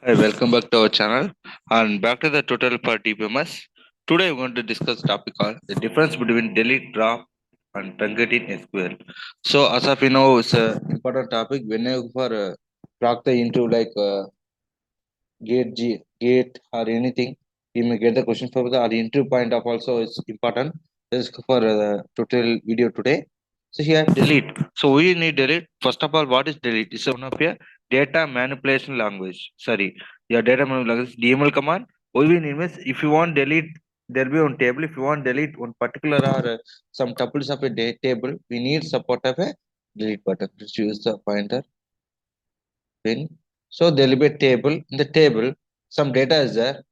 Hi, welcome back to our channel and back to the tutorial for DBMS. Today we're going to discuss topic on the difference between delete, drop and truncate in SQL. So as of you know, it's a important topic whenever block the into gate or anything, you may get the question for the or entry point of also is important. This is for the tutorial video today. So here delete. So we need delete. First of all, what is delete? It's one of your data manipulation language. Sorry, your data manipulation language DML command. What we need is if you want delete, there will be one table. If you want delete one particular or some tuples of a table, we need support of a delete button. Just use the pointer pin. So there will be a table. In the table, some data is there.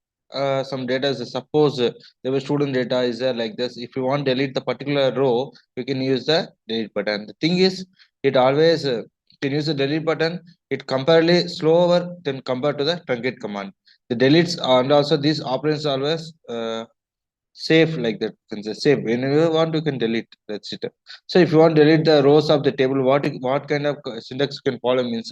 Some data is suppose there was student data is there like this. If you want to delete the particular row, you can use the delete button. The thing is, it always you can use the delete button. It comparatively slower than compared to the truncate command. The deletes and also these operations always safe like that. You can say safe. Whenever you want, you can delete. That's it. So if you want to delete the rows of the table, what kind of syntax you can follow means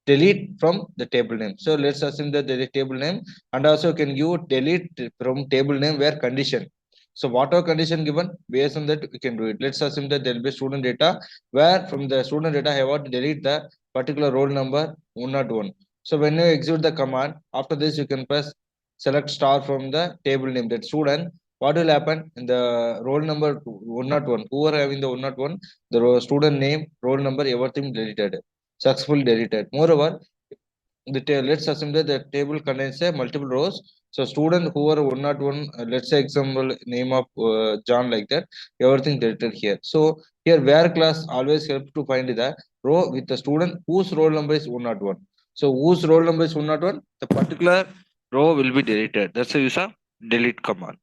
delete from the table name. So let's assume that the table name and also you can give delete from table name where condition. So whatever condition given, based on that we can do it. Let's assume that there will be student data where from the student data I want to delete the particular roll number 101. So when you execute the command, after this you can press select star from the table name that student. What will happen in the roll number 101? Who are having the 101? The student name, roll number, everything deleted, successfully deleted. Moreover, let's assume that the table contains a multiple rows. So student who are 101, let's say example name of John like that, everything deleted here. So here where class always help to find the row with the student whose roll number is 101. So whose roll number is 101, the particular row will be deleted. That's the use of delete command.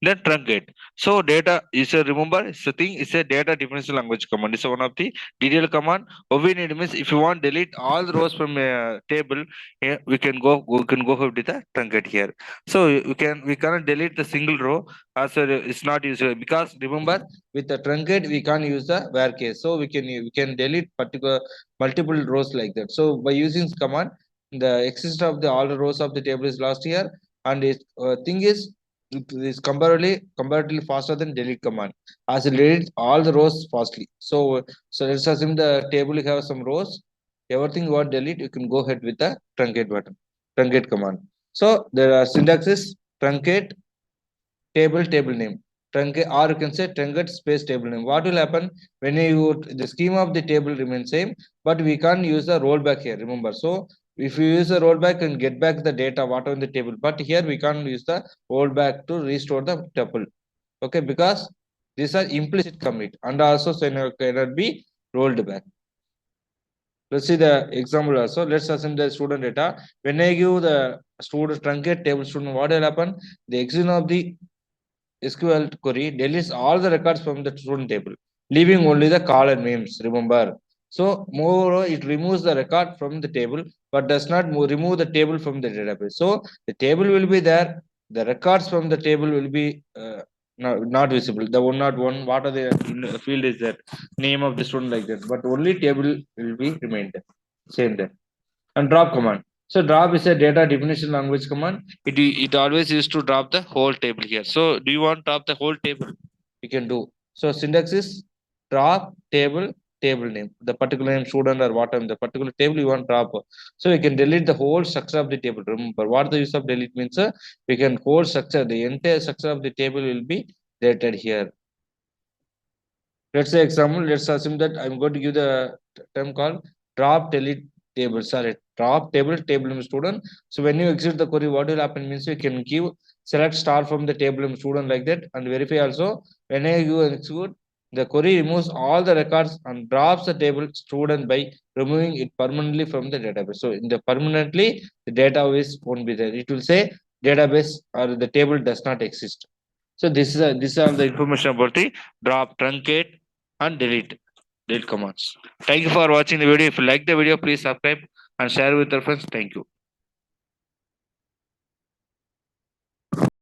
Then truncate. So data is a remember it's a thing is a data definition language command. It's one of the detailed command. What we need means if you want delete all the rows from a table, here we can go with the truncate here. So we cannot delete the single row as it's not useful because remember with the truncate we can't use the where case. So we can delete particular multiple rows like that. So by using this command, the exist of the all the rows of the table is lost here, and it thing is it is comparatively faster than delete command as it deletes all the rows fastly. So let's assume the table have some rows, everything you want delete, you can go ahead with the truncate button, truncate command. So there are syntax is truncate table name, truncate, or you can say truncate space table name. What will happen when you the schema of the table remains same, but we can't use the rollback here, remember. So if you use the rollback and get back the data whatever in the table, but here we can't use the rollback to restore the tuple. Okay, because these are implicit commit and also cannot be rolled back. Let's see the example also. Let's assume the student data. When I give the student truncate table student, what will happen? The execution of the SQL query deletes all the records from the student table, leaving only the column names. Remember. So moreover, it removes the record from the table, but does not remove the table from the database. So the table will be there. The records from the table will be not visible. The 101, what are the in the field is that name of the student like that, but only table will be remained same there. And drop command. So drop is a data definition language command. It always used to drop the whole table here. So do you want to drop the whole table? You can do. So syntax is drop table name, the particular name student or whatever the particular table you want to drop. So we can delete the whole structure of the table. Remember what the use of delete means? We can whole structure, the entire structure of the table will be deleted here. Let's say example, let's assume that I'm going to give the term called drop delete table. Sorry, drop table name student. So when you exit the query, what will happen means you can give select star from the table name student like that and verify also. When you execute, the query removes all the records and drops the table student by removing it permanently from the database. So in the permanently, the database won't be there. It will say database or the table does not exist. So this are the information about the drop, truncate, and delete commands. Thank you for watching the video. If you like the video, please subscribe and share with your friends. Thank you.